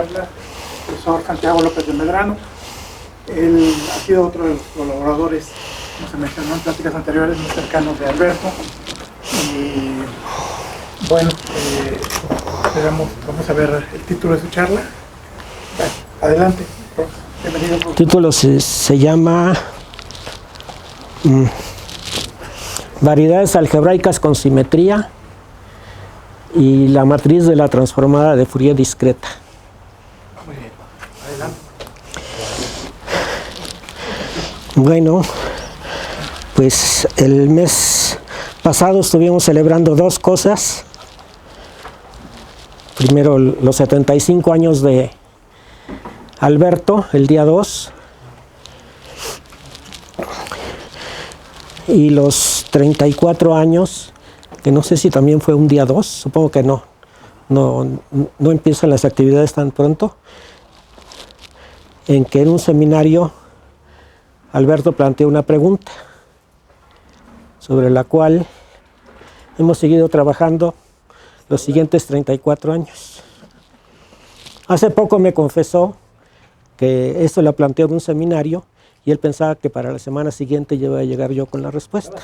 El profesor Santiago López de Medrano. Él ha sido otro de los colaboradores, como se mencionó en pláticas anteriores, muy cercanos de Alberto. Y bueno, vamos a ver el título de su charla. Adelante, bienvenido. El título se llama Variedades algebraicas con simetría y la matriz de la transformada de Fourier discreta. Muy bien, adelante. Bueno, pues el mes pasado estuvimos celebrando dos cosas. Primero, los 75 años de Alberto, el día 2, y los 34 años, que no sé si también fue un día 2, supongo que no empiezan las actividades tan pronto, en que en un seminario Alberto planteó una pregunta sobre la cual hemos seguido trabajando los siguientes 34 años. Hace poco me confesó que esto la planteó en un seminario y él pensaba que para la semana siguiente iba a llegar yo con la respuesta.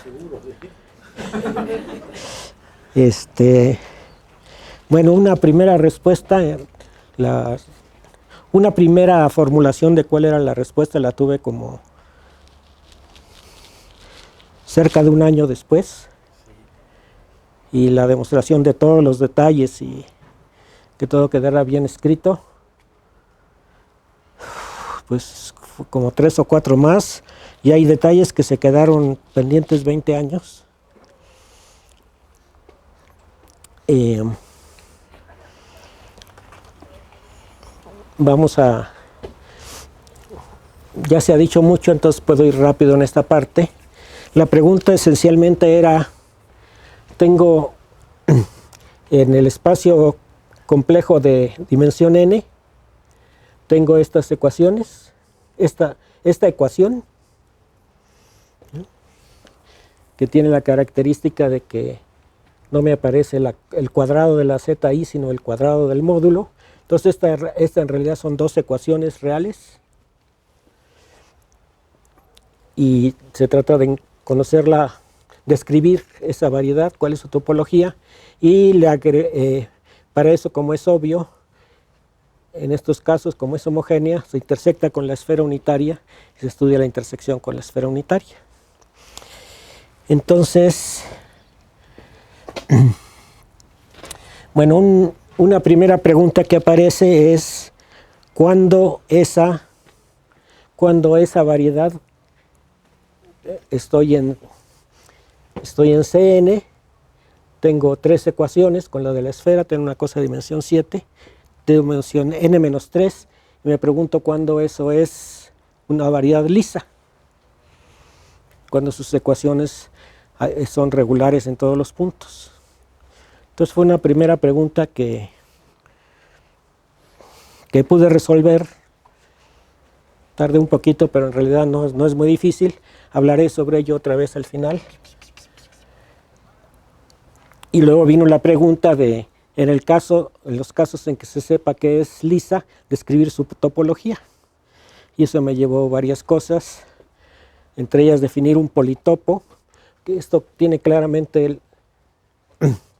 Bueno, una primera respuesta, una primera formulación de cuál era la respuesta la tuve como cerca de un año después, y la demostración de todos los detalles y que todo quedara bien escrito, pues como 3 o 4 más, y hay detalles que se quedaron pendientes 20 años. Ya se ha dicho mucho, entonces puedo ir rápido en esta parte. La pregunta esencialmente era, tengo en el espacio complejo de dimensión n, tengo estas ecuaciones, esta ecuación, que tiene la característica de que no me aparece el cuadrado de la ZI, sino el cuadrado del módulo. Entonces esta en realidad son dos ecuaciones reales, y se trata de conocerla, describir esa variedad, cuál es su topología, y para eso, como es obvio, en estos casos, como es homogénea, se intersecta con la esfera unitaria y se estudia la intersección con la esfera unitaria. Entonces, bueno, una primera pregunta que aparece es ¿cuándo esa variedad, estoy en Cn, tengo 3 ecuaciones con la de la esfera, tengo una cosa de dimensión 7, de dimensión n-3, y me pregunto cuándo eso es una variedad lisa, cuando sus ecuaciones son regulares en todos los puntos. Entonces fue una primera pregunta que pude resolver. Tardé un poquito, pero en realidad no es muy difícil. Hablaré sobre ello otra vez al final. Y luego vino la pregunta de, en los casos en que se sepa que es lisa, describir su topología. Y eso me llevó varias cosas, entre ellas definir un politopo, que esto tiene claramente,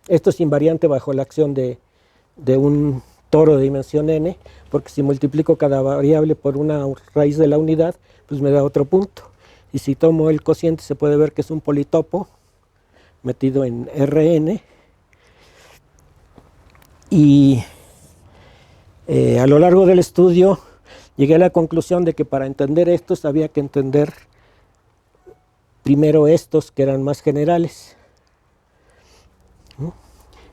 esto es invariante bajo la acción de un toro de dimensión n, porque si multiplico cada variable por una raíz de la unidad, pues me da otro punto. Y si tomo el cociente se puede ver que es un politopo metido en Rn, y a lo largo del estudio llegué a la conclusión de que para entender estos había que entender primero estos, que eran más generales.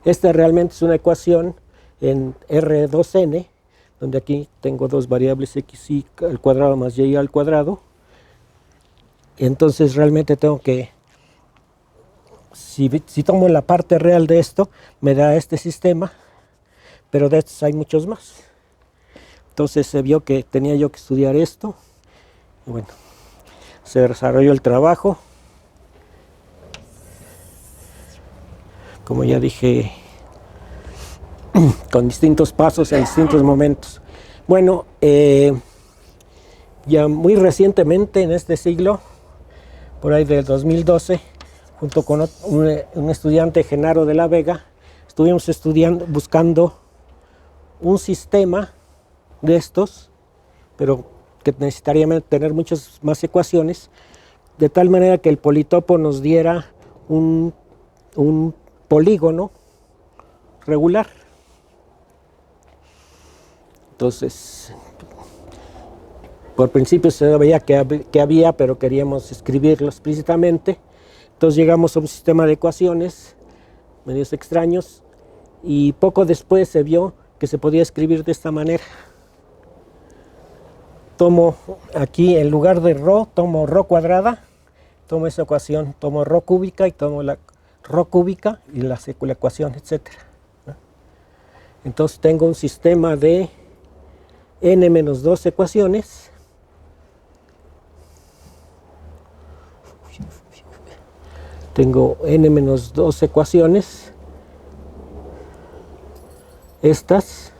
Esta realmente es una ecuación en R2n, donde aquí tengo dos variables xy al cuadrado más y al cuadrado. Entonces realmente tengo que, si tomo la parte real de esto, me da este sistema, pero de estos hay muchos más. Entonces se vio que tenía yo que estudiar esto, y bueno, se desarrolló el trabajo. Como ya dije, con distintos pasos en distintos momentos. Bueno, ya muy recientemente en este siglo, por ahí del 2012, junto con un estudiante, Genaro de la Vega, estuvimos buscando un sistema de estos, pero que necesitaría tener muchas más ecuaciones, de tal manera que el politopo nos diera un polígono regular. Entonces, por principio se sabía que había, pero queríamos escribirlo explícitamente. Entonces llegamos a un sistema de ecuaciones medios extraños y poco después se vio que se podía escribir de esta manera. Tomo aquí, en lugar de ρ, tomo ρ cuadrada, tomo esa ecuación, tomo ρ cúbica y tomo la ρ cúbica y la ecuación, etc. Entonces tengo un sistema de n-2 ecuaciones. Tengo n-2 ecuaciones, estas.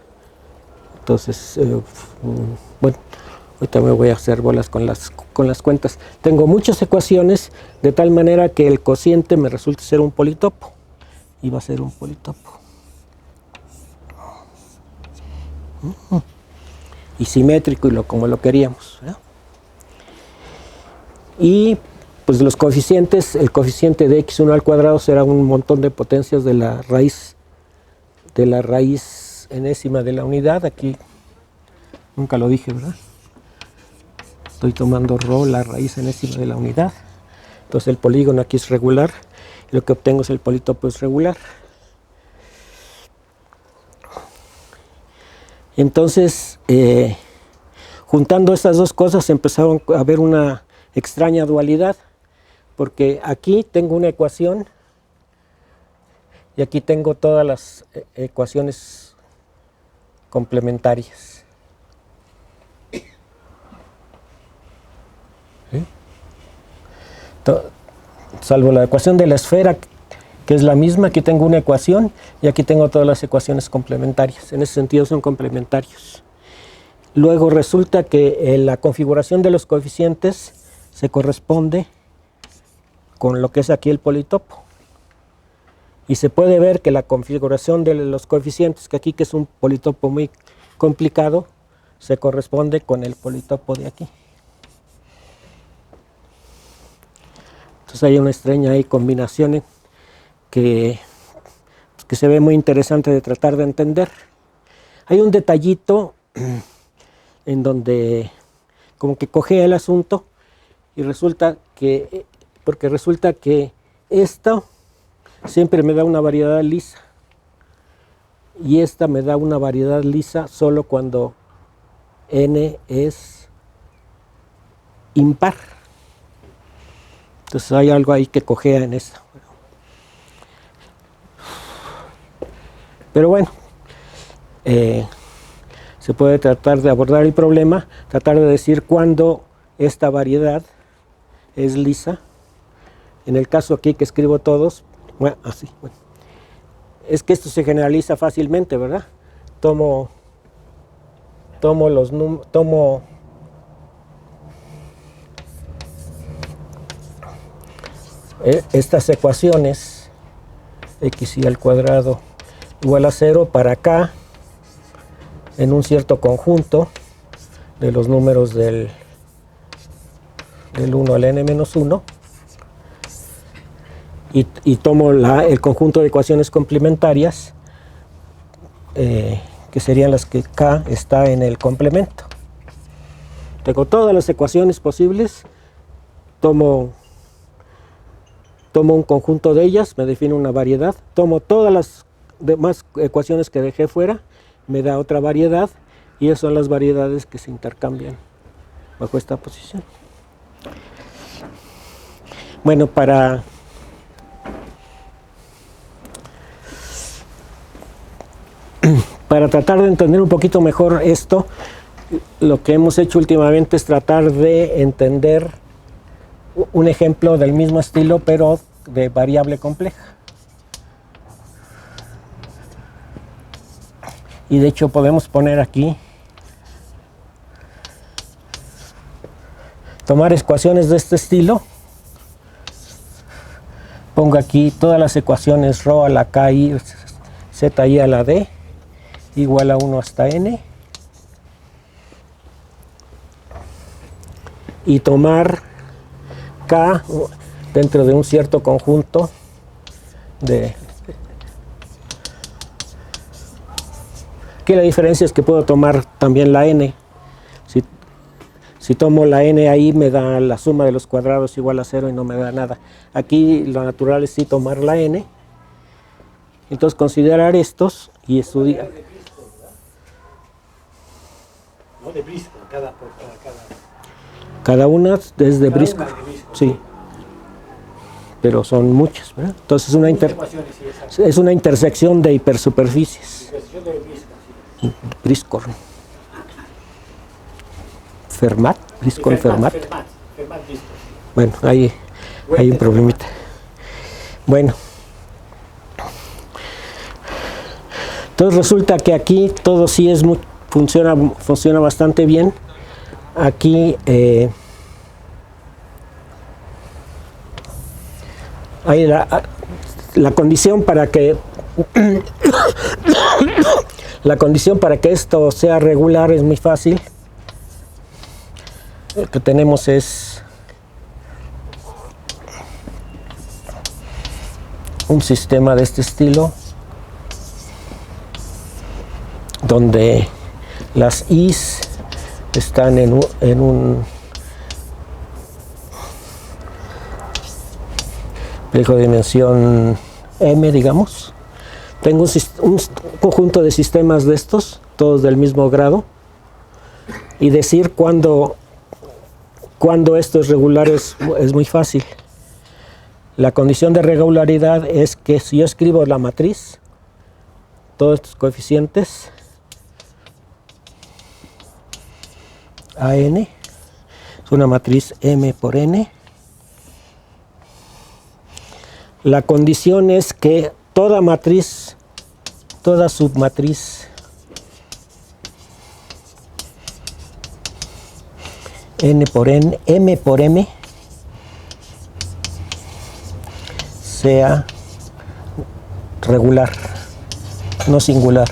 Entonces, bueno, ahorita me voy a hacer bolas con las cuentas. Tengo muchas ecuaciones de tal manera que el cociente me resulta ser un politopo. Y va a ser un politopo. Y simétrico y como lo queríamos, ¿verdad? Y pues los coeficientes, el coeficiente de x1 al cuadrado será un montón de potencias de la raíz enésima de la unidad. Aquí nunca lo dije, ¿verdad? Estoy tomando ρ, la raíz enésima de la unidad. Entonces el polígono aquí es regular. Y lo que obtengo es el politopo es regular. Entonces, juntando estas dos cosas empezaron a haber una extraña dualidad, porque aquí tengo una ecuación y aquí tengo todas las ecuaciones complementarias. ¿Sí? Salvo la ecuación de la esfera, que es la misma, aquí tengo una ecuación y aquí tengo todas las ecuaciones complementarias. En ese sentido son complementarios. Luego resulta que la configuración de los coeficientes se corresponde con lo que es aquí el politopo. Y se puede ver que la configuración de los coeficientes, que aquí que es un politopo muy complicado, se corresponde con el politopo de aquí. Entonces hay una extraña ahí combinación que se ve muy interesante de tratar de entender. Hay un detallito en donde como que cojea el asunto y resulta que esto siempre me da una variedad lisa y esta me da una variedad lisa solo cuando n es impar. Entonces hay algo ahí que cojea en esta. Pero bueno, se puede tratar de abordar el problema, tratar de decir cuándo esta variedad es lisa. En el caso aquí que escribo todos, bueno, así, bueno, es que esto se generaliza fácilmente, ¿verdad? Tomo estas ecuaciones, x al cuadrado igual a 0 para acá, en un cierto conjunto de los números del 1 al n-1, y tomo el conjunto de ecuaciones complementarias, que serían las que k está en el complemento. Tengo todas las ecuaciones posibles, tomo un conjunto de ellas, me define una variedad, tomo todas las demás ecuaciones que dejé fuera, me da otra variedad, y esas son las variedades que se intercambian bajo esta posición. Bueno, para tratar de entender un poquito mejor esto, lo que hemos hecho últimamente es tratar de entender un ejemplo del mismo estilo, pero de variable compleja. Y de hecho podemos poner aquí tomar ecuaciones de este estilo. Pongo aquí todas las ecuaciones ρ a la k i, z i a la d, igual a 1 hasta n. Y tomar k dentro de un cierto conjunto de... Aquí la diferencia es que puedo tomar también la n. Si tomo la n ahí me da la suma de los cuadrados igual a 0 y no me da nada. Aquí lo natural es sí tomar la n. Entonces considerar estos y estudiar. No de Briscoe, cada. Cada una es de Briscoe. Una de Briscoe. Sí. Pero son muchas, ¿verdad? Entonces es una intersección de hipersuperficies. Intersección de Briscoe, sí. Briscoe. Fermat. Briscoe Fermat. Fermat Briscoe. Bueno, hay un problemita. Bueno. Entonces resulta que aquí todo sí es funciona bastante bien. Aquí hay la condición para que la condición para que esto sea regular es muy fácil. Lo que tenemos es un sistema de este estilo donde las i's están en un espejo de dimensión m, digamos. Tengo un conjunto de sistemas de estos, todos del mismo grado, y decir cuándo esto es regular es muy fácil. La condición de regularidad es que si yo escribo la matriz, todos estos coeficientes, AN, es una matriz M por N. La condición es que toda matriz, toda submatriz N por N, M por M, sea regular, no singular.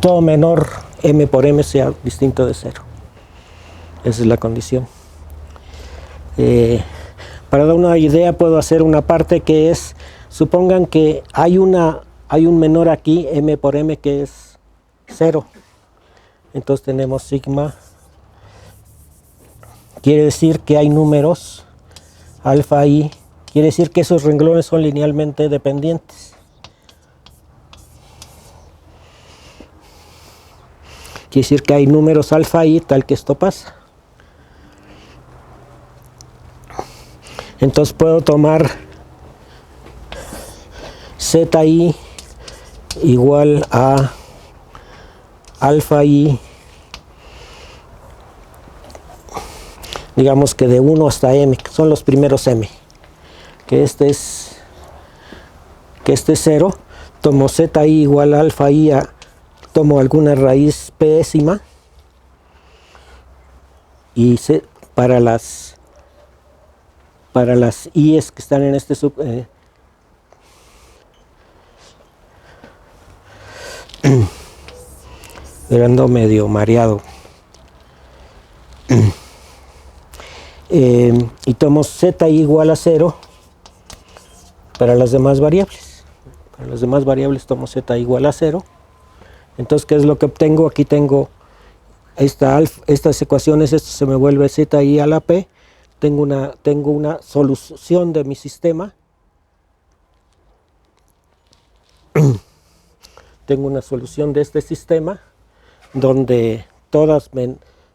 Todo menor M por M sea distinto de 0. Esa es la condición. Para dar una idea puedo hacer una parte que es, supongan que hay un menor aquí, M por M, que es 0. Entonces tenemos sigma. Quiere decir que hay números alfa i. Quiere decir que esos renglones son linealmente dependientes. Quiere decir que hay números alfa i tal que esto pasa. Entonces puedo tomar zi igual a alfa i, digamos que de 1 hasta m, que son los primeros m. Que este es 0. Tomo zi igual a alfa i, tomo alguna raíz pésima y para las i's que están en este ando medio mareado. Y tomo z igual a 0 para las demás variables. Para las demás variables tomo z igual a 0. Entonces, ¿qué es lo que obtengo? Aquí tengo estas ecuaciones, esto se me vuelve zi a la p. Tengo una solución de mi sistema. Tengo una solución de este sistema donde todas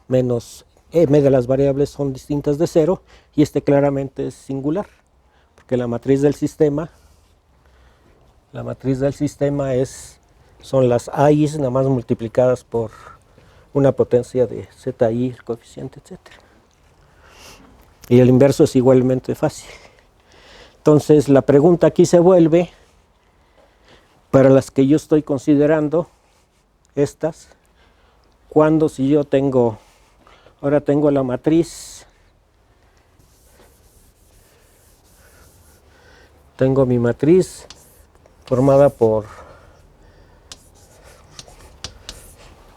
menos m de las variables son distintas de 0 y este claramente es singular porque la matriz del sistema son las i's nada más multiplicadas por una potencia de zi, el coeficiente, etc. Y el inverso es igualmente fácil. Entonces la pregunta aquí se vuelve, para las que yo estoy considerando, estas, cuando si yo ahora tengo la matriz tengo mi matriz formada por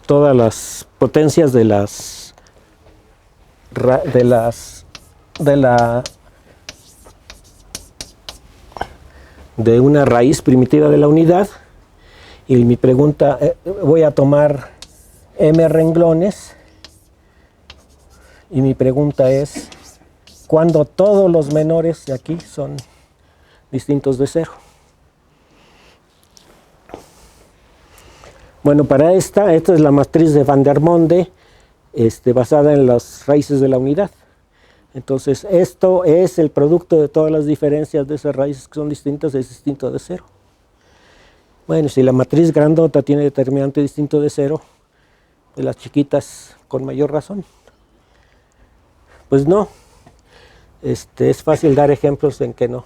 todas las potencias de una raíz primitiva de la unidad. Y mi pregunta, voy a tomar m renglones y mi pregunta es, ¿cuándo todos los menores de aquí son distintos de cero? Bueno, para esta es la matriz de Van der Monde, basada en las raíces de la unidad. Entonces, esto es el producto de todas las diferencias de esas raíces que son distintas, es distinto de cero. Bueno, si la matriz grandota tiene determinante distinto de cero, de las chiquitas con mayor razón. Pues no, es fácil dar ejemplos en que no.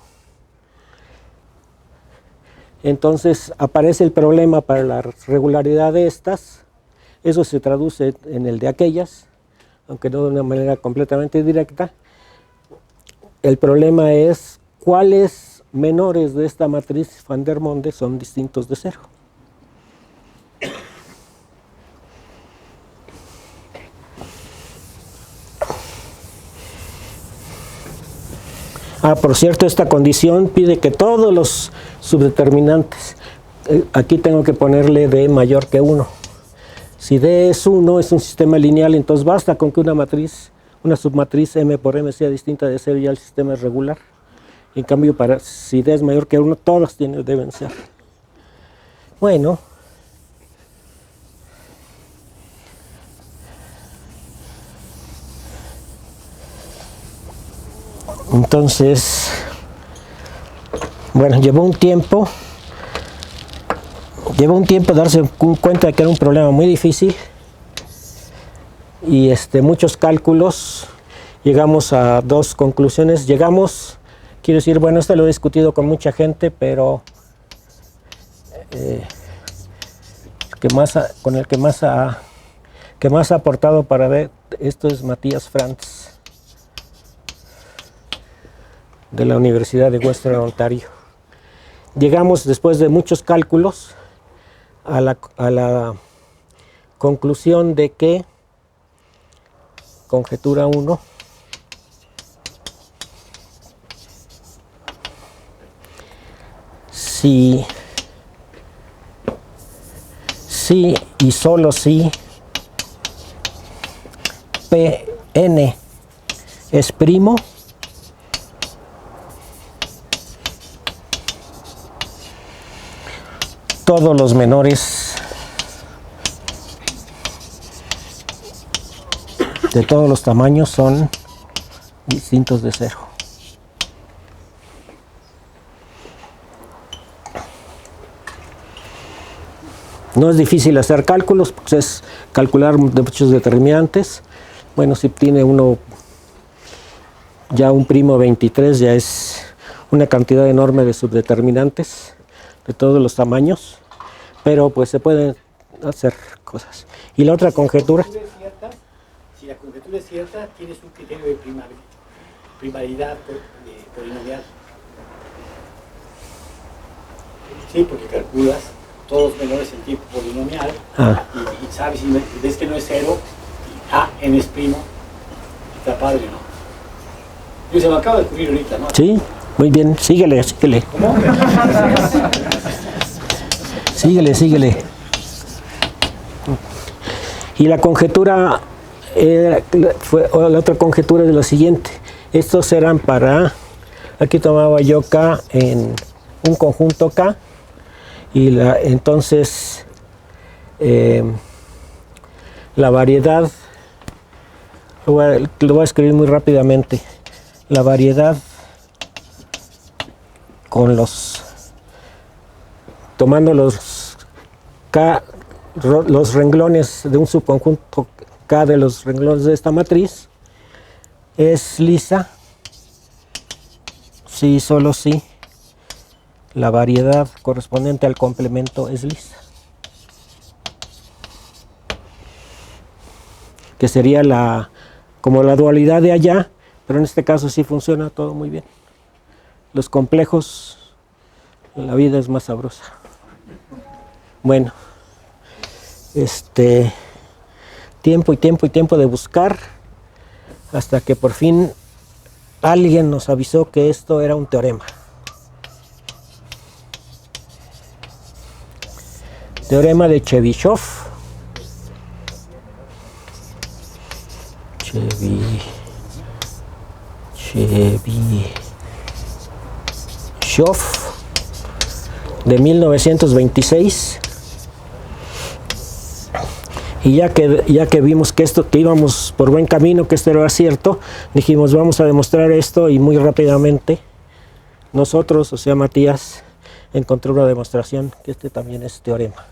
Entonces aparece el problema para la regularidad de estas, eso se traduce en el de aquellas, aunque no de una manera completamente directa. El problema es cuáles menores de esta matriz Van der Monde son distintos de cero. Por cierto, esta condición pide que todos los subdeterminantes, aquí tengo que ponerle D mayor que 1. Si D es 1, es un sistema lineal, entonces basta con que una submatriz M por M sea distinta de 0 y ya el sistema es regular. En cambio, si D es mayor que 1, todas deben ser. Bueno. Entonces, bueno, llevó un tiempo darse cuenta de que era un problema muy difícil y muchos cálculos, llegamos a dos conclusiones. Quiero decir, bueno, esto lo he discutido con mucha gente, pero con el que más ha aportado para ver esto es Matías Franz, de la Universidad de Western Ontario. Llegamos, después de muchos cálculos, a la conclusión de que, conjetura 1, si y solo si Pn es primo, todos los menores de todos los tamaños son distintos de cero. No es difícil hacer cálculos, pues es calcular muchos determinantes. Bueno, si tiene uno ya un primo 23, ya es una cantidad enorme de subdeterminantes de todos los tamaños, pero pues se pueden hacer cosas. Y la otra conjetura. Si la conjetura es cierta, tienes un criterio de primaridad polinomial. Sí, porque calculas todos los menores en tiempo polinomial y sabes, si ves que no es cero, y A, n es primo, está padre, ¿no? Yo se me acaba de ocurrir ahorita, ¿no? Sí, muy bien, síguele. ¿Cómo? Síguele. Y la conjetura, la otra conjetura es la siguiente. Estos eran aquí tomaba yo K en un conjunto K, y entonces la variedad, lo voy a escribir muy rápidamente, la variedad tomando los renglones de un subconjunto K de los renglones de esta matriz, es lisa si y solo si la variedad correspondiente al complemento es lisa, que sería como la dualidad de allá, pero en este caso sí funciona todo muy bien. Los complejos La vida es más sabrosa. Bueno, tiempo y tiempo y tiempo de buscar, hasta que por fin alguien nos avisó que esto era un teorema. Teorema de Chebyshev. Chebyshev de 1926. Y ya que vimos que íbamos por buen camino, que esto era cierto, dijimos vamos a demostrar esto, y muy rápidamente nosotros, o sea Matías, encontró una demostración que también es teorema.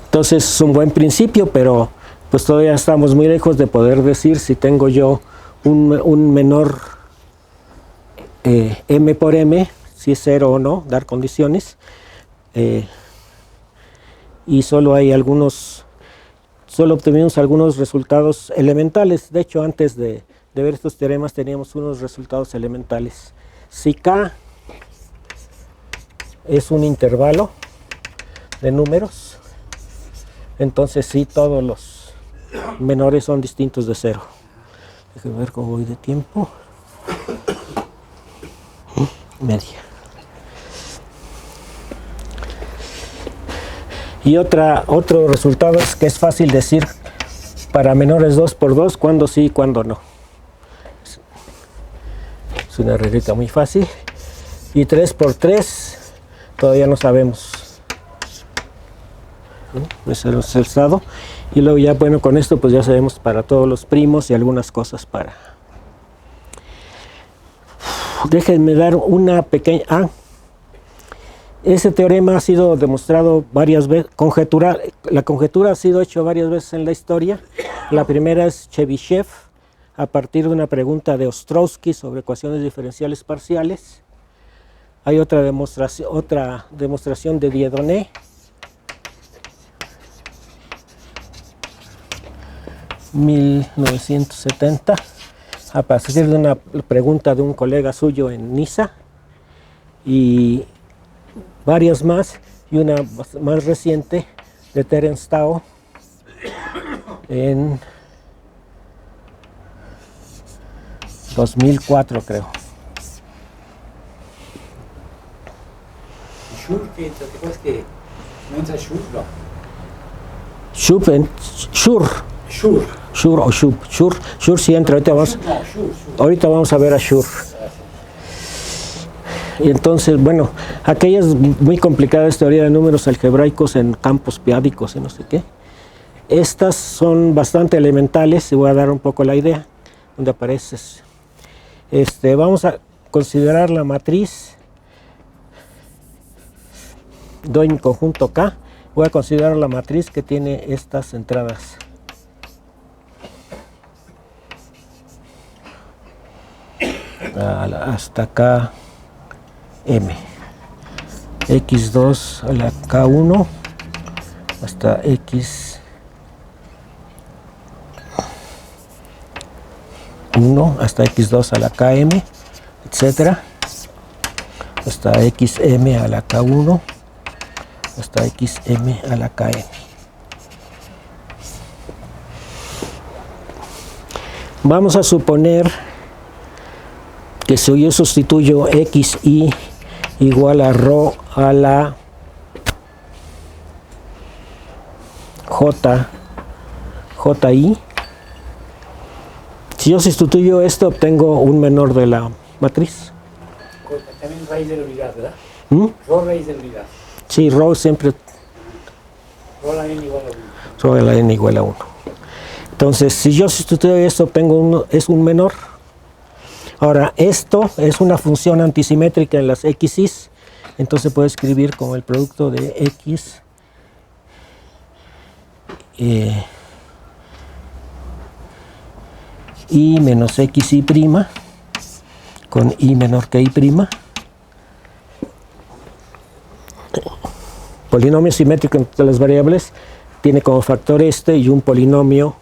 Entonces es un buen principio, pero pues todavía estamos muy lejos de poder decir si tengo yo un menor m por m, si es 0 o no, dar condiciones, y solo obtuvimos algunos resultados elementales. De hecho, antes de ver estos teoremas teníamos unos resultados elementales. Si K es un intervalo de números, entonces sí, todos los menores son distintos de 0. Déjenme ver cómo voy de tiempo. Media. Y otro resultado es que es fácil decir para menores 2 por 2 cuándo sí y cuándo no. Es una reglita muy fácil. Y 3 por 3 todavía no sabemos. Es el estado. Y luego ya, bueno, con esto pues ya sabemos para todos los primos y algunas cosas para... Déjenme dar una pequeña... ese teorema ha sido demostrado varias veces, la conjetura ha sido hecha varias veces en la historia. La primera es Chebyshev, a partir de una pregunta de Ostrowski sobre ecuaciones diferenciales parciales. Hay otra demostración de Dieudonné, 1970, a partir de una pregunta de un colega suyo en Niza, y varias más, y una más reciente de Terence Tao en 2004, creo. Schur, ¿te acuerdas que no entra Schur? No. Schur sí entra. Ahorita vamos a ver a Schur. Y entonces, bueno, aquella es muy complicada, esta teoría de números algebraicos en campos piádicos y no sé qué. Estas son bastante elementales y voy a dar un poco la idea donde aparece. Vamos a considerar la matriz. Doy mi conjunto K. Voy a considerar la matriz que tiene estas entradas. Hasta acá M, X2 a la K1 hasta X1 hasta X2 a la KM, etcétera, hasta XM a la K1 hasta XM a la KM. Vamos a suponer que si yo sustituyo XI igual a rho a la JI, si yo sustituyo esto obtengo un menor de la matriz. También raíz de la unidad, ¿verdad? Rho raíz de la unidad. Sí, rho siempre. Rho a la n igual a 1. Rho a la n igual a 1. Entonces, si yo sustituyo esto, obtengo es un menor. Ahora, esto es una función antisimétrica en las x's, entonces puedo escribir como el producto de x y menos xy' con y menor que y'. Polinomio simétrico entre las variables tiene como factor este y un polinomio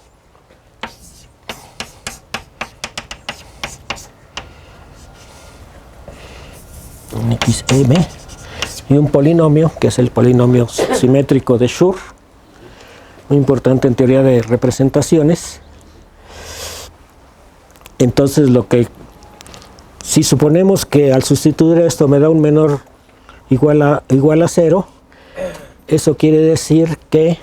xm y un polinomio que es el polinomio simétrico de Schur, muy importante en teoría de representaciones. Entonces si suponemos que al sustituir esto me da un menor igual a 0, eso quiere decir que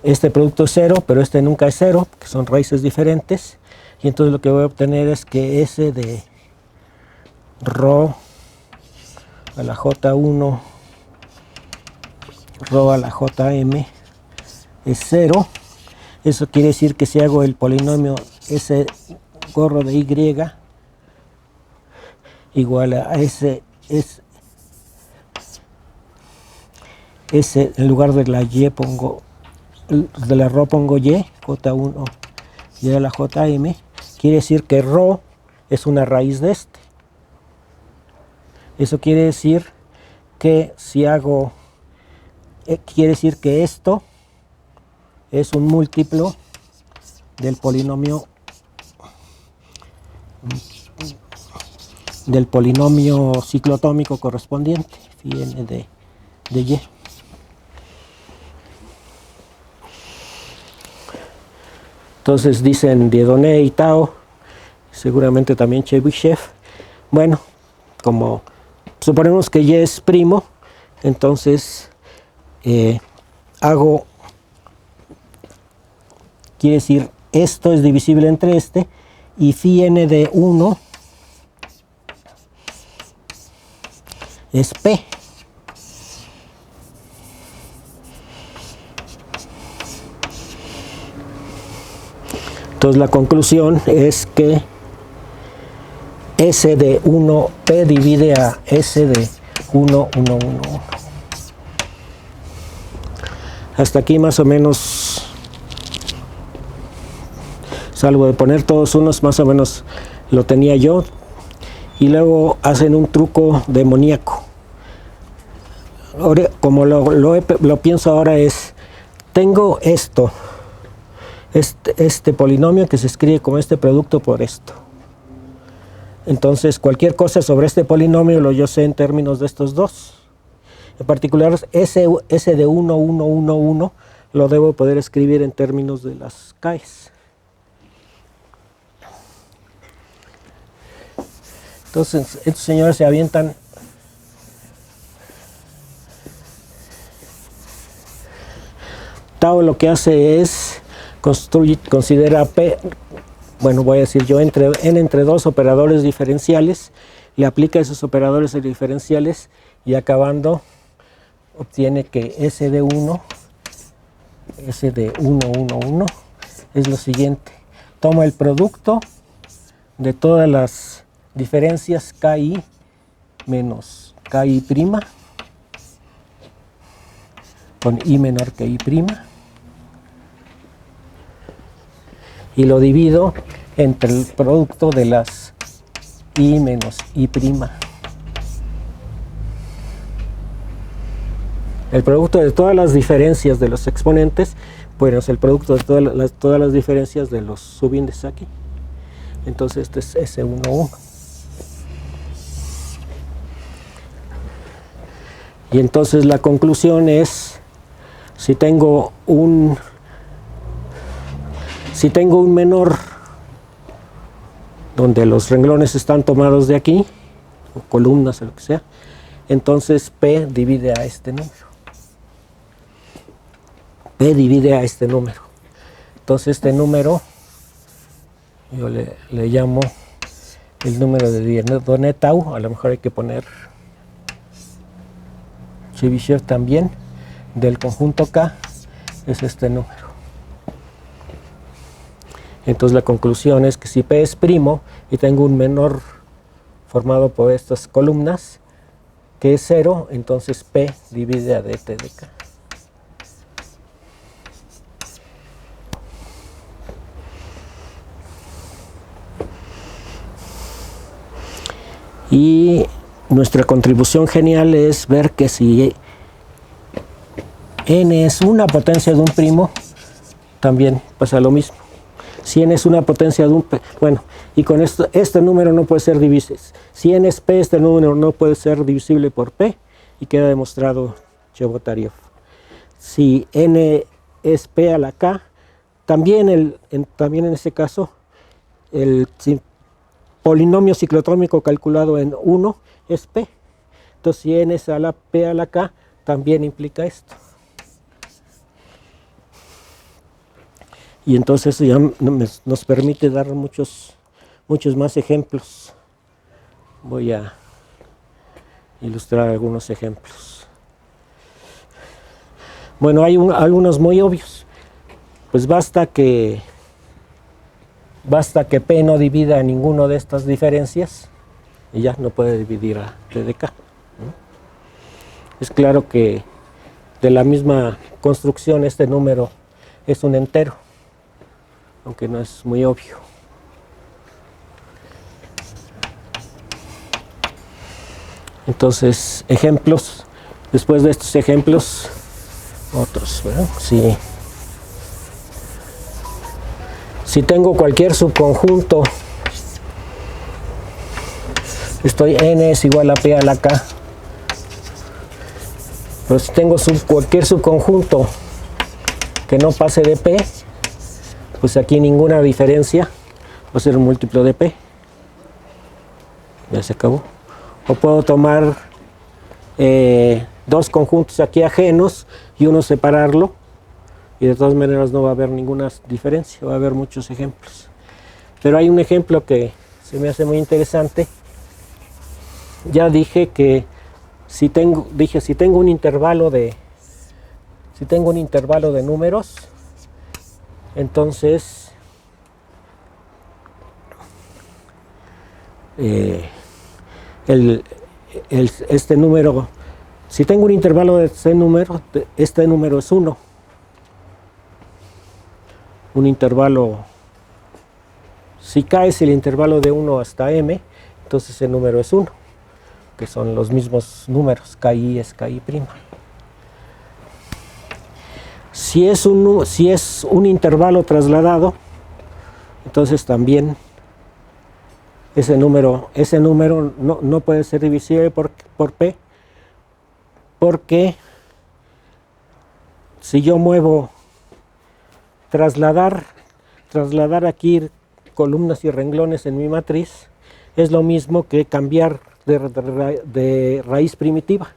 este producto es 0, pero este nunca es 0, que son raíces diferentes, y entonces lo que voy a obtener es que S de ρ a la J1 ρ a la Jm es 0. Eso quiere decir que si hago el polinomio S gorro de Y igual a S en lugar de la Y pongo, de la ρ pongo Y, J1 y a la Jm, quiere decir que ρ es una raíz de este. Eso quiere decir que si hago, quiere decir que esto es un múltiplo del polinomio ciclotómico correspondiente, phi n de Y. Entonces dicen Dieudonné y Tao, seguramente también Chebyshev, bueno, como suponemos que Y es primo, entonces quiere decir esto es divisible entre este, y phi n de 1 es P. Entonces la conclusión es que S de 1, P divide a S de 1, 1, 1, 1. Hasta aquí más o menos, salvo de poner todos unos, más o menos lo tenía yo. Y luego hacen un truco demoníaco. Ahora, como lo pienso ahora es, tengo esto, este polinomio que se escribe como este producto por esto. Entonces cualquier cosa sobre este polinomio lo yo sé en términos de estos dos. En particular S de 1, 1, 1, 1 lo debo poder escribir en términos de las Ks. Entonces estos señores se avientan Tao lo que hace es considera P, bueno, voy a decir yo, n entre dos operadores diferenciales, le aplica esos operadores diferenciales y acabando obtiene que S de 1, 1, 1 es lo siguiente. Toma el producto de todas las diferencias KI menos KI' con I menor que I', y lo divido entre el producto de las I menos I'. El producto de todas las diferencias de los exponentes, bueno, es el producto de todas las diferencias de los subíndices aquí. Entonces este es S1, 1. Y entonces la conclusión es, si tengo un menor donde los renglones están tomados de aquí, o columnas o lo que sea, entonces P divide a este número. P divide a este número. Entonces este número, yo le llamo el número de Dieudonné-Tao, a lo mejor hay que poner Chebyshev también, del conjunto K, es este número. Entonces la conclusión es que si P es primo y tengo un menor formado por estas columnas que es 0, entonces P divide a dt de K. Y nuestra contribución genial es ver que si n es una potencia de un primo, también pasa lo mismo. Si n es una potencia de un p, bueno, y con esto, este número no puede ser divisible. Si n es p, este número no puede ser divisible por p, y queda demostrado Chebotarev. Si n es p a la k, también en ese caso, el polinomio ciclotrómico calculado en 1 es p. Entonces, si n es a la p a la k, también implica esto. Y entonces eso ya nos permite dar muchos más ejemplos. Voy a ilustrar algunos ejemplos. Bueno, hay algunos muy obvios. Pues basta que P no divida ninguno de estas diferencias y ya no puede dividir a T de K, ¿no? Es claro que de la misma construcción este número es un entero, aunque no es muy obvio. Entonces, ejemplos. Después de estos ejemplos, otros, ¿verdad? Si tengo cualquier subconjunto, estoy n es igual a p a la k. Pero si tengo cualquier subconjunto que no pase de p, pues aquí ninguna diferencia va a ser un múltiplo de p. Ya se acabó. O puedo tomar dos conjuntos aquí ajenos y uno separarlo, y de todas maneras no va a haber ninguna diferencia, va a haber muchos ejemplos. Pero hay un ejemplo que se me hace muy interesante. Ya dije que si tengo un intervalo de números, entonces este número, si tengo un intervalo de este número es 1. Un intervalo, si K es el intervalo de 1 hasta m, entonces el número es 1, que son los mismos números, KI es KI'. Si es un intervalo trasladado, entonces también ese número no puede ser divisible por P, porque si yo muevo trasladar aquí columnas y renglones en mi matriz, es lo mismo que cambiar de raíz primitiva,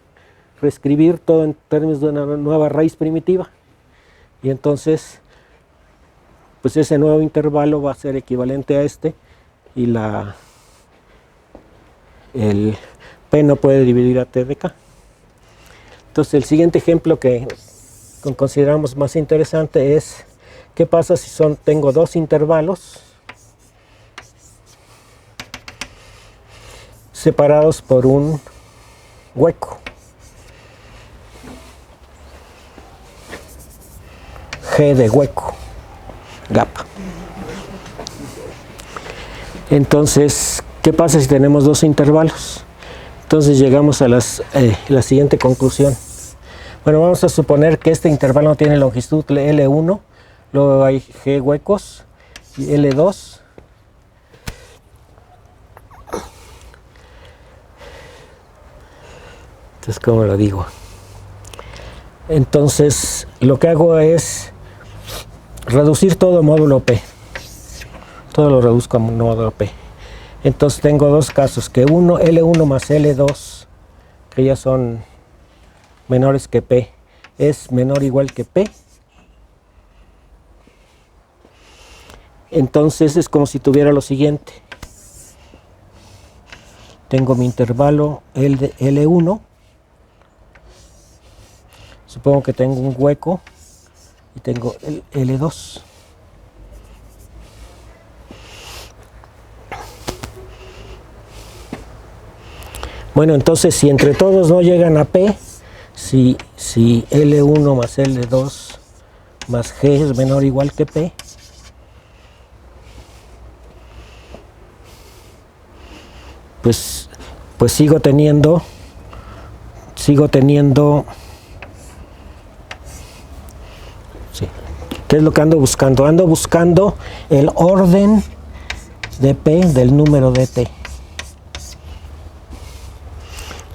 reescribir todo en términos de una nueva raíz primitiva, y entonces pues ese nuevo intervalo va a ser equivalente a este, y el P no puede dividir a T de K. Entonces el siguiente ejemplo que consideramos más interesante es: ¿qué pasa si tengo dos intervalos separados por un hueco? G de hueco, gap. Entonces, ¿qué pasa si tenemos dos intervalos? Entonces llegamos a la siguiente conclusión. Bueno, vamos a suponer que este intervalo no tiene longitud L1, luego hay G huecos y L2. Entonces, ¿cómo lo digo? Entonces, lo que hago es reducir todo módulo P. Todo lo reduzco a módulo P. Entonces tengo dos casos, que L1 más L2, que ya son menores que P, es menor o igual que P. Entonces es como si tuviera lo siguiente. Tengo mi intervalo L1. Supongo que tengo un hueco y tengo el L2. Bueno, entonces si entre todos no llegan a P, si L1 más L2 más G es menor o igual que P, pues sigo teniendo ¿Qué es lo que ando buscando? Ando buscando el orden de P del número de T.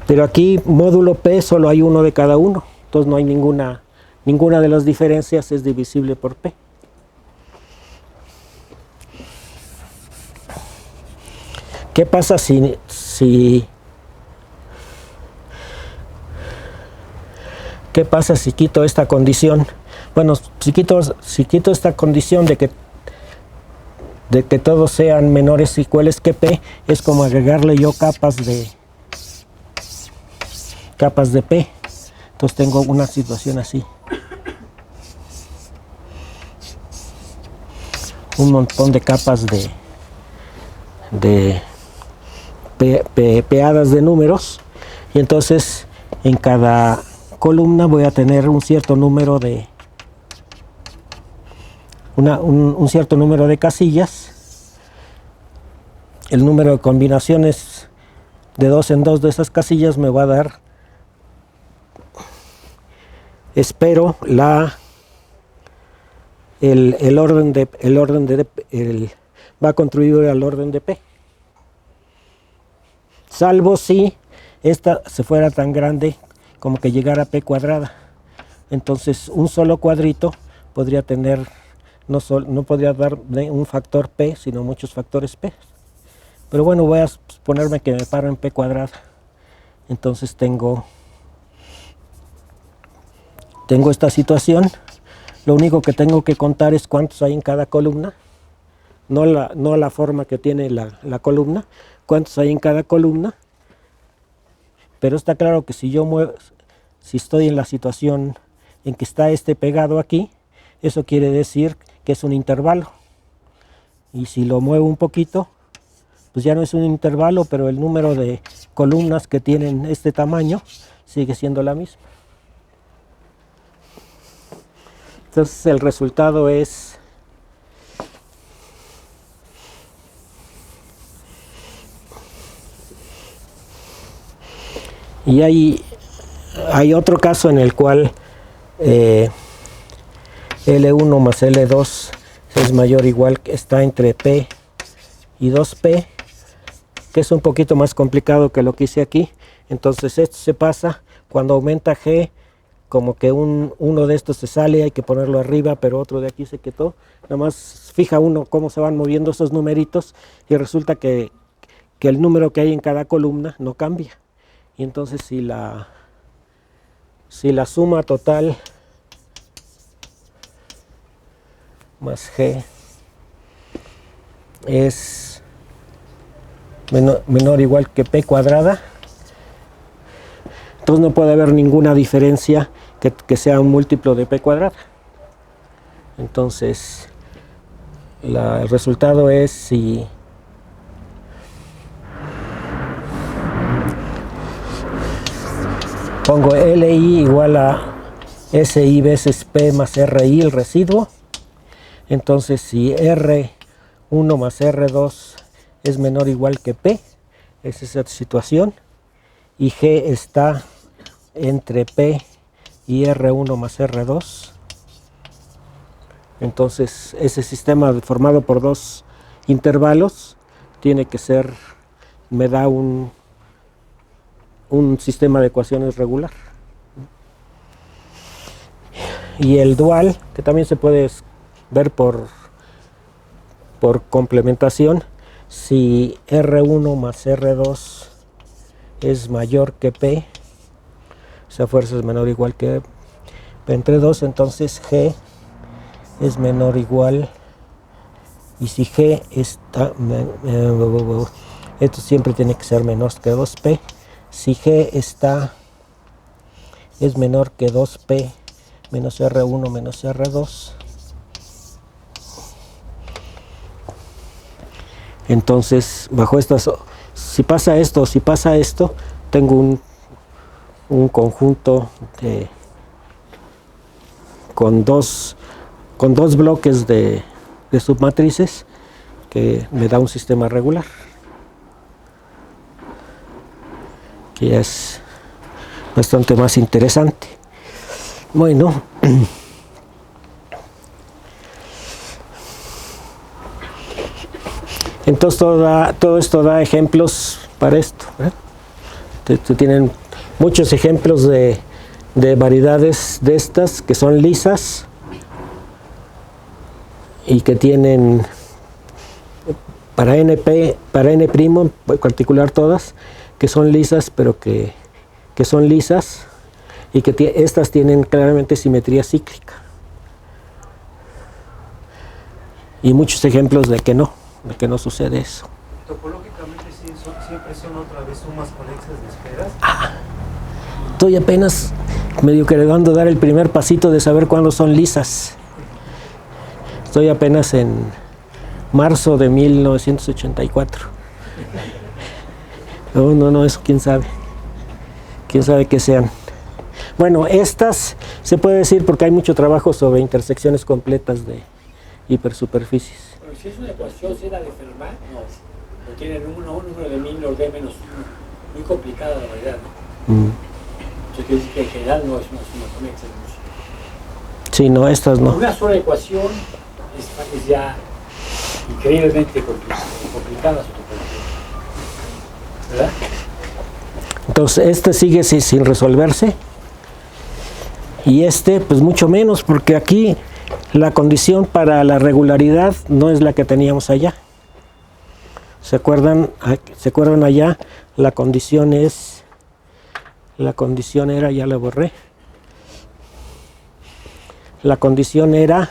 Pero aquí, módulo P, solo hay uno de cada uno. Entonces no hay ninguna de las diferencias es divisible por P. ¿Qué pasa ¿qué pasa si quito esta condición? Bueno, si quito esta condición de que todos sean menores o iguales que P, es como agregarle yo capas de P. Entonces tengo una situación así. Un montón de capas de peadas de números, y entonces en cada columna voy a tener un cierto número de un cierto número de casillas. El número de combinaciones de 2 en 2 de esas casillas me va a dar, espero, el orden va a contribuir al orden de P. Salvo si esta se fuera tan grande como que llegara a P cuadrada. Entonces un solo cuadrito podría tener, no podría dar un factor P, sino muchos factores P. Pero bueno, voy a suponerme que me paro en P cuadrada. Entonces tengo esta situación. Lo único que tengo que contar es cuántos hay en cada columna, no la forma que tiene la columna, cuántos hay en cada columna. Pero está claro que si estoy en la situación en que está este pegado aquí, eso quiere decir que es un intervalo. Y si lo muevo un poquito, pues ya no es un intervalo, pero el número de columnas que tienen este tamaño sigue siendo la misma. Entonces el resultado es y hay otro caso en el cual L1 más L2 es mayor o igual, está entre P y 2P, que es un poquito más complicado que lo que hice aquí. Entonces esto se pasa cuando aumenta G, como que uno de estos se sale, hay que ponerlo arriba, pero otro de aquí se quedó. Nada más fija uno cómo se van moviendo esos numeritos y resulta que el número que hay en cada columna no cambia. Y entonces si la suma total más G es menor o igual que P cuadrada, entonces no puede haber ninguna diferencia que sea un múltiplo de P cuadrada. Entonces el resultado es si pongo LI igual a SI veces P más RI, el residuo. Entonces si R1 más R2 es menor o igual que P, es esa situación, y G está entre P y R1 más R2. Entonces ese sistema formado por dos intervalos tiene que ser, me da un sistema de ecuaciones regular. Y el dual, que también se puede ver por complementación, si R1 más R2 es mayor que P, esa fuerza es menor o igual que P entre 2, entonces G es menor o igual, y si G está, esto siempre tiene que ser menos que 2P, si G es menor que 2P menos R1 menos R2, entonces bajo estas, si pasa esto, tengo un conjunto con dos bloques de submatrices que me da un sistema regular, que es bastante más interesante. Bueno, entonces todo esto da ejemplos para esto, tienen muchos ejemplos de variedades de estas que son lisas y que tienen para n' en particular todas, que son lisas, pero que son lisas y que estas tienen claramente simetría cíclica. Y muchos ejemplos de que no sucede eso. Topológicamente siempre son otra vez sumas conexas de esferas. Estoy apenas medio queriendo dar el primer pasito de saber cuándo son lisas. Estoy apenas en marzo de 1984. No, eso quién sabe. Quién sabe qué sean. Bueno, estas se puede decir porque hay mucho trabajo sobre intersecciones completas de hipersuperficies. Pero si es una ecuación, si era de Fermat, no tienen un número de Miller D menos 1, muy complicada la realidad, ¿no? Entonces quiere decir que en general no es una suma conexa. Sí, no, estas no. Una sola ecuación es ya increíblemente complicada su topología, ¿verdad? Entonces este sigue sin resolverse y pues mucho menos, porque aquí la condición para la regularidad no es la que teníamos allá. ¿Se acuerdan allá? La condición era, ya la borré. La condición era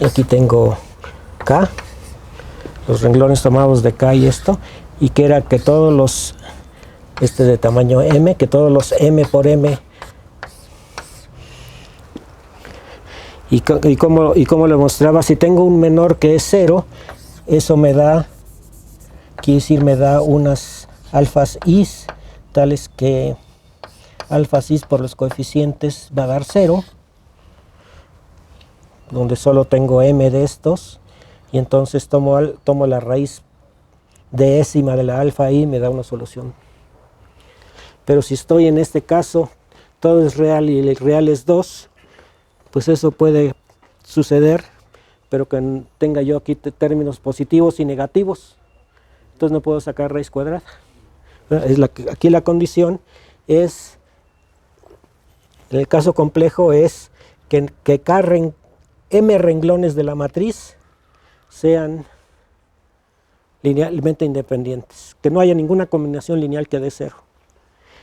aquí tengo K, los renglones tomados de K y esto, y que era que todos los de tamaño M, que todos los M por M, y cómo lo mostraba, si tengo un menor que es 0, eso me da unas alfas is, tales que alfas is por los coeficientes va a dar 0, donde solo tengo M de estos, y entonces tomo la raíz décima de la alfa i, me da una solución. Pero si estoy en este caso, todo es real y el real es 2, pues eso puede suceder, pero que tenga yo aquí términos positivos y negativos, entonces no puedo sacar raíz cuadrada. Aquí la condición es, en el caso complejo, es que M renglones de la matriz sean linealmente independientes, que no haya ninguna combinación lineal que dé 0.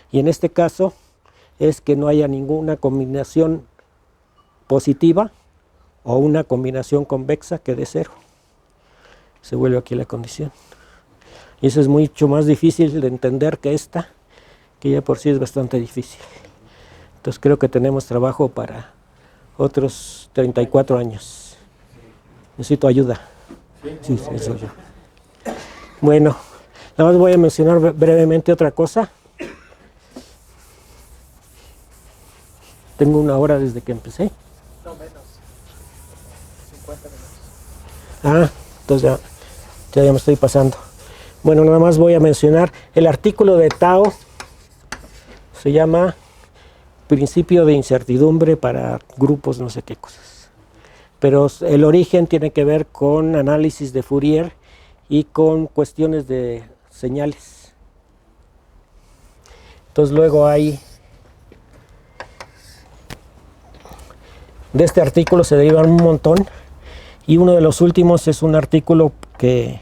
Y en este caso es que no haya ninguna combinación positiva o una combinación convexa que dé 0. Se vuelve aquí la condición. Y eso es mucho más difícil de entender que esta, que ya por sí es bastante difícil. Entonces creo que tenemos trabajo para otros 34 años. Necesito ayuda. Sí, eso yo. Bueno, nada más voy a mencionar brevemente otra cosa. Tengo 1 hora desde que empecé. No, menos. 50 minutos. Entonces ya me estoy pasando. Bueno, nada más voy a mencionar el artículo de Tao. Se llama Principio de incertidumbre para grupos no sé qué cosas. Pero el origen tiene que ver con análisis de Fourier y con cuestiones de señales. Entonces luego hay, de este artículo se derivan un montón, y uno de los últimos es un artículo que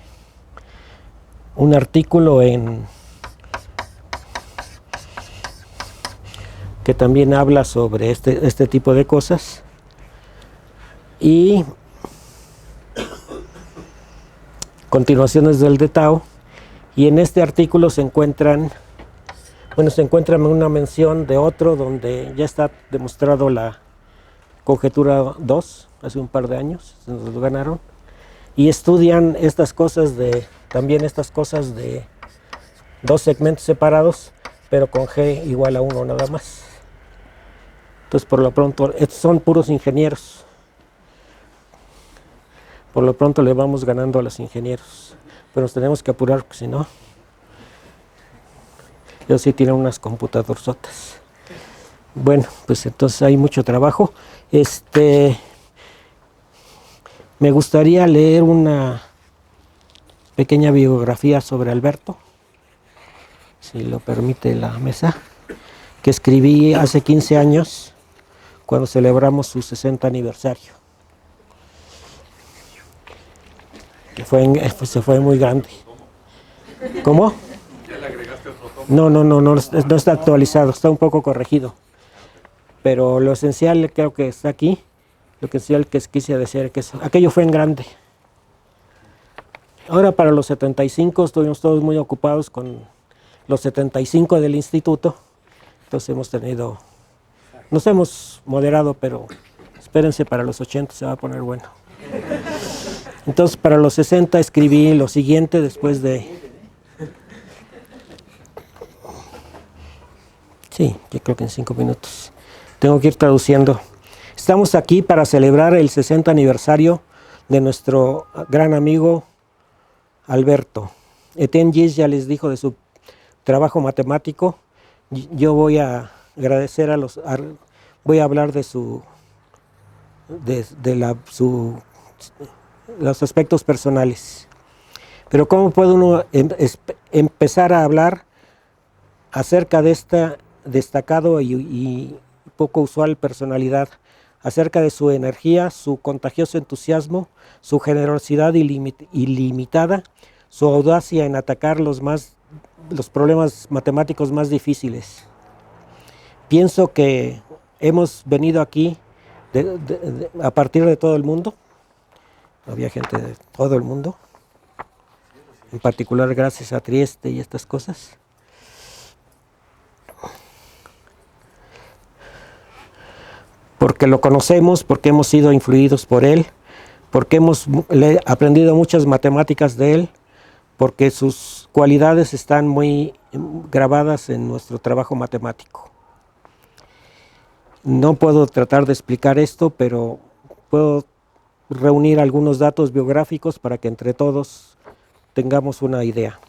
también habla sobre este tipo de cosas, y continuaciones del de Tao, y en este artículo se encuentra una mención de otro donde ya está demostrado la conjetura 2, hace un par de años, nos lo ganaron, y estudian también estas cosas de 2 segmentos separados, pero con G igual a 1 nada más. Entonces, por lo pronto, estos son puros ingenieros. Por lo pronto le vamos ganando a los ingenieros, pero nos tenemos que apurar porque si no, ellos sí tienen unas computadorzotas. Bueno, pues entonces hay mucho trabajo. Me gustaría leer una pequeña biografía sobre Alberto, si lo permite la mesa, que escribí hace 15 años, cuando celebramos su 60 aniversario. Se fue muy grande. ¿Cómo? ¿Ya le agregaste otro tomo? No está actualizado, está un poco corregido. Pero lo esencial creo que está aquí. Lo esencial que quise decir que aquello fue en grande. Ahora para los 75 estuvimos todos muy ocupados con los 75 del instituto. Entonces nos hemos moderado, pero espérense, para los 80 se va a poner bueno. Entonces para los 60 escribí lo siguiente después de... Sí, yo creo que en 5 minutos. Tengo que ir traduciendo. Estamos aquí para celebrar el 60 aniversario de nuestro gran amigo Alberto. Etienne Gis ya les dijo de su trabajo matemático. Yo voy a agradecer voy a hablar de los aspectos personales. Pero ¿cómo puede uno empezar a hablar acerca de esta destacado y poco usual personalidad, acerca de su energía, su contagioso entusiasmo, su generosidad ilimitada, su audacia en atacar los problemas matemáticos más difíciles? Pienso que hemos venido aquí a partir de todo el mundo. Había gente de todo el mundo, en particular gracias a Trieste y estas cosas. Porque lo conocemos, porque hemos sido influidos por él, porque hemos aprendido muchas matemáticas de él, porque sus cualidades están muy grabadas en nuestro trabajo matemático. No puedo tratar de explicar esto, pero puedo reunir algunos datos biográficos para que entre todos tengamos una idea.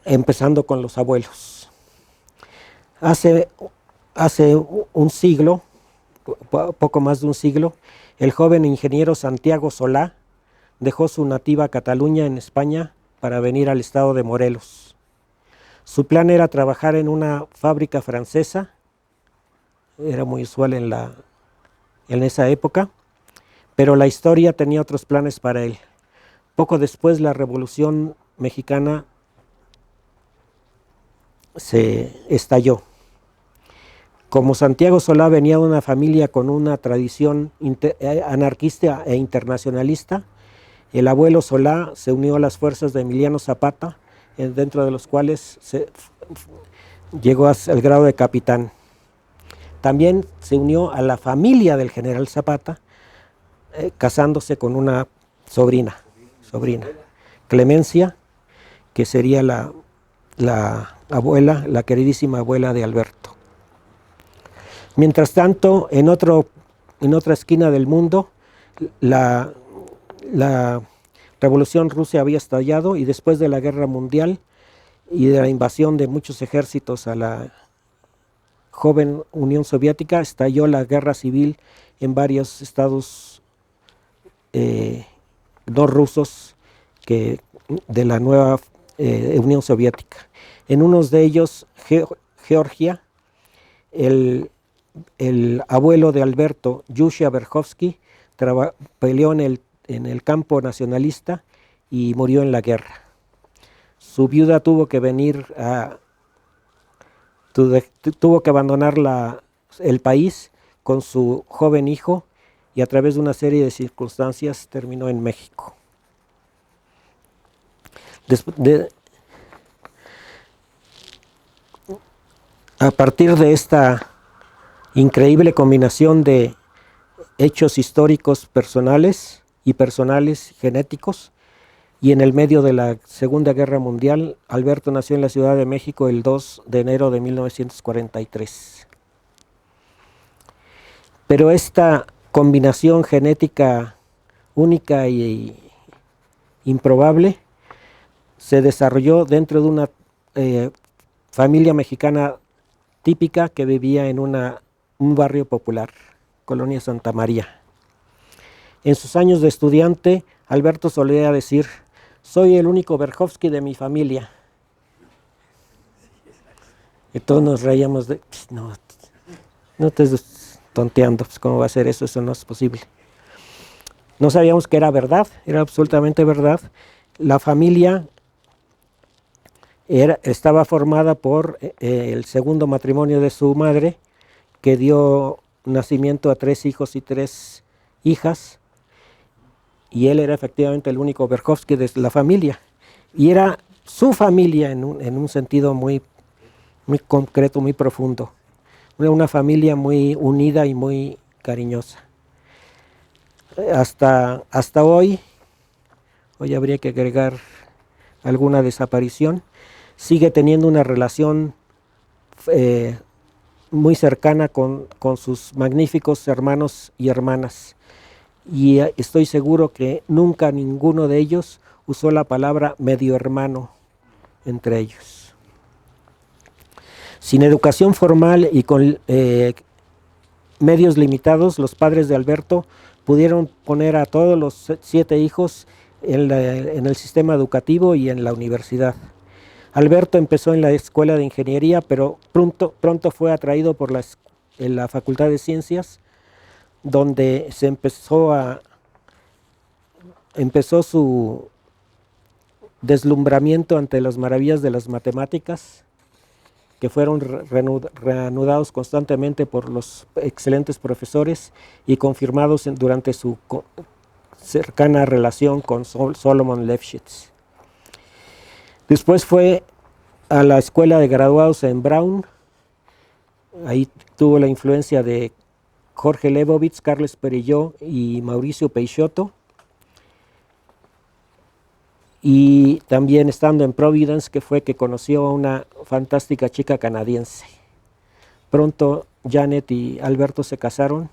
Empezando con los abuelos. Hace un siglo, poco más de un siglo, el joven ingeniero Santiago Solá dejó su nativa Cataluña en España para venir al estado de Morelos. Su plan era trabajar en una fábrica francesa, era muy usual en esa época, pero la historia tenía otros planes para él. Poco después la Revolución Mexicana se estalló. Como Santiago Solá venía de una familia con una tradición anarquista e internacionalista, el abuelo Solá se unió a las fuerzas de Emiliano Zapata, dentro de los cuales llegó al grado de capitán. También se unió a la familia del general Zapata, casándose con una sobrina, Clemencia, que sería la abuela, la queridísima abuela de Alberto. Mientras tanto, en otra esquina del mundo, la Revolución Rusa había estallado, y después de la Guerra Mundial y de la invasión de muchos ejércitos a la joven Unión Soviética, estalló la guerra civil en varios estados no rusos de la nueva Unión Soviética. En unos de ellos, Georgia, el abuelo de Alberto, Yusha Berhovsky, peleó en el campo nacionalista y murió en la guerra. Su viuda tuvo que abandonar el país con su joven hijo, y a través de una serie de circunstancias terminó en México. A partir de esta increíble combinación de hechos históricos personales genéticos, y en el medio de la Segunda Guerra Mundial, Alberto nació en la Ciudad de México el 2 de enero de 1943. Pero esta combinación genética única y improbable se desarrolló dentro de una familia mexicana típica que vivía en un barrio popular, Colonia Santa María. En sus años de estudiante, Alberto solía decir: soy el único Berkowski de mi familia. Y todos nos reíamos de, no te estés tonteando, pues cómo va a ser eso, eso no es posible. No sabíamos que era verdad, era absolutamente verdad. La familia estaba formada por el segundo matrimonio de su madre, que dio nacimiento a 3 hijos y 3 hijas, y él era efectivamente el único Berkowski de la familia, y era su familia en un sentido muy concreto, muy profundo, una familia muy unida y muy cariñosa. Hasta hoy habría que agregar alguna desaparición, sigue teniendo una relación muy cercana con sus magníficos hermanos y hermanas, y estoy seguro que nunca ninguno de ellos usó la palabra medio hermano entre ellos. Sin educación formal y con medios limitados, los padres de Alberto pudieron poner a todos los 7 hijos en el sistema educativo y en la universidad. Alberto empezó en la escuela de ingeniería, pero pronto fue atraído por la Facultad de Ciencias, donde se empezó su deslumbramiento ante las maravillas de las matemáticas, que fueron reanudados constantemente por los excelentes profesores y confirmados durante su cercana relación con Solomon Lefschetz. Después fue a la escuela de graduados en Brown. Ahí tuvo la influencia de Jorge Leibovitz, Carles Perelló y Mauricio Peixoto. Y también estando en Providence, que fue que conoció a una fantástica chica canadiense. Pronto Janet y Alberto se casaron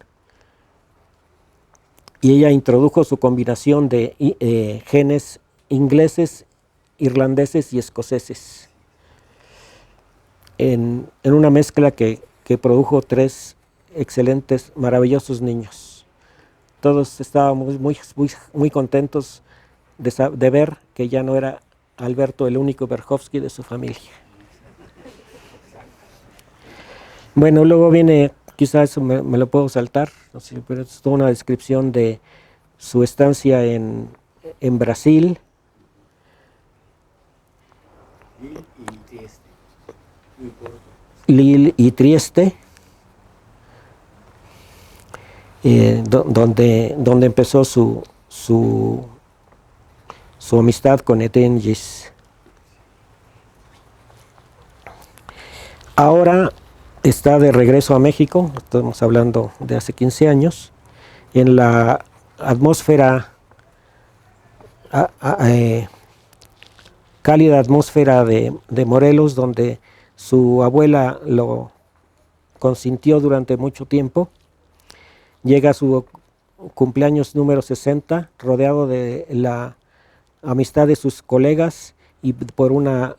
y ella introdujo su combinación de genes ingleses, irlandeses y escoceses en una mezcla que produjo 3 excelentes, maravillosos niños. Todos estábamos muy contentos de ver que ya no era Alberto el único Berkowski de su familia. Bueno, luego viene, quizás eso me lo puedo saltar, no sé, pero es toda una descripción de su estancia en Brasil. Lille y Trieste, donde empezó su amistad con Etienne Gis. Ahora está de regreso a México, estamos hablando de hace 15 años, en la atmósfera, cálida atmósfera de Morelos, donde su abuela lo consintió durante mucho tiempo. Llega a su cumpleaños número 60, rodeado de la amistad de sus colegas y por una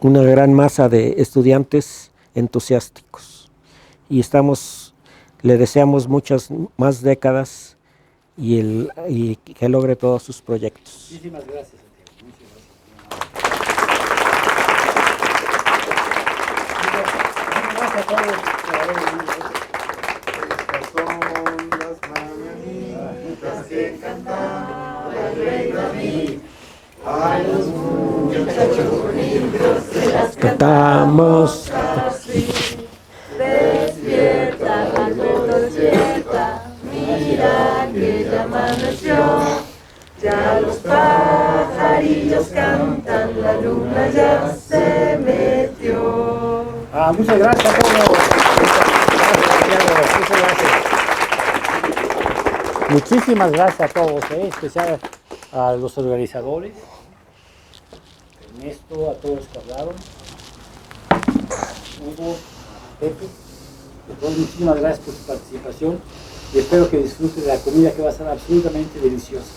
gran masa de estudiantes entusiásticos. Y le deseamos muchas más décadas y que logre todos sus proyectos. Muchísimas gracias. Muchas gracias a todos por haber venido. Estas son las mañanitas que cantaba el rey David. A los muchachos bonitos se las Cantamos. Despierta, Alberto, despierta. Mira que ya amaneció. Ya los pajarillos cantan, la luna ya se metió. Muchas gracias a todos. Muchas gracias. Muchísimas gracias a todos, en especial a los organizadores, Ernesto, a todos los que hablaron, Hugo, Pepe. Entonces, muchísimas gracias por su participación y espero que disfruten de la comida, que va a ser absolutamente deliciosa.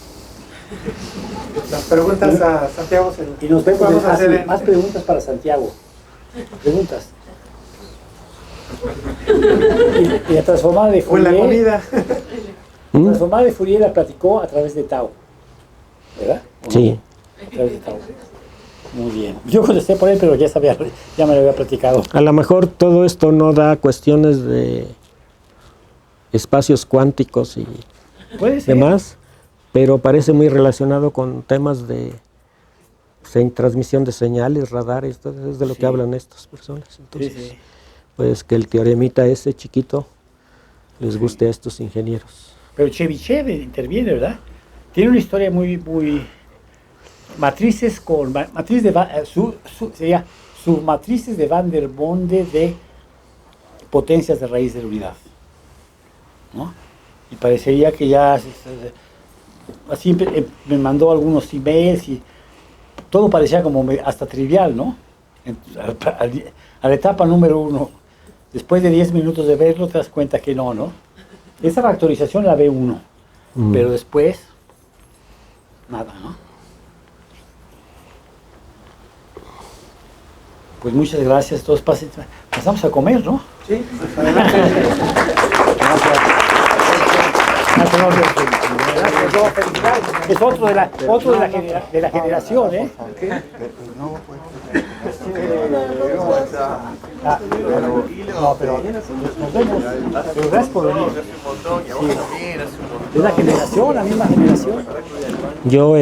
Las preguntas a Santiago Y nos vemos. vamos a hacer Más preguntas para Santiago. Preguntas. Y la transformada de o en la Fourier. comida. La transformada de Fourier la platicó a través de Tao. ¿Verdad? ¿O no? Sí. A través de Tao. Muy bien. Yo contesté por él, pero ya me lo había platicado. A lo mejor todo esto no da cuestiones de espacios cuánticos y Puede ser. demás, pero parece muy relacionado con temas de transmisión de señales, radares, todo eso es de lo que hablan estas personas. Entonces, Sí. pues que el teoremita ese chiquito les guste a estos ingenieros. Pero Chebyshev interviene, ¿verdad? Tiene una historia muy matrices con matriz de sería submatrices de Van der Bonde de potencias de raíz de la unidad, ¿no? Y parecería que ya así me mandó algunos emails y todo parecía como hasta trivial, ¿no? A la etapa número 1, después de 10 minutos de verlo te das cuenta que no. Esa factorización la ve uno, pero después nada, ¿no? Pues muchas gracias, todos pasamos a comer, ¿no? Sí, Es otro de la generación, ¿eh? No, pero nos vemos. Pero gracias por venir. Sí. Es la generación, la misma generación. Yo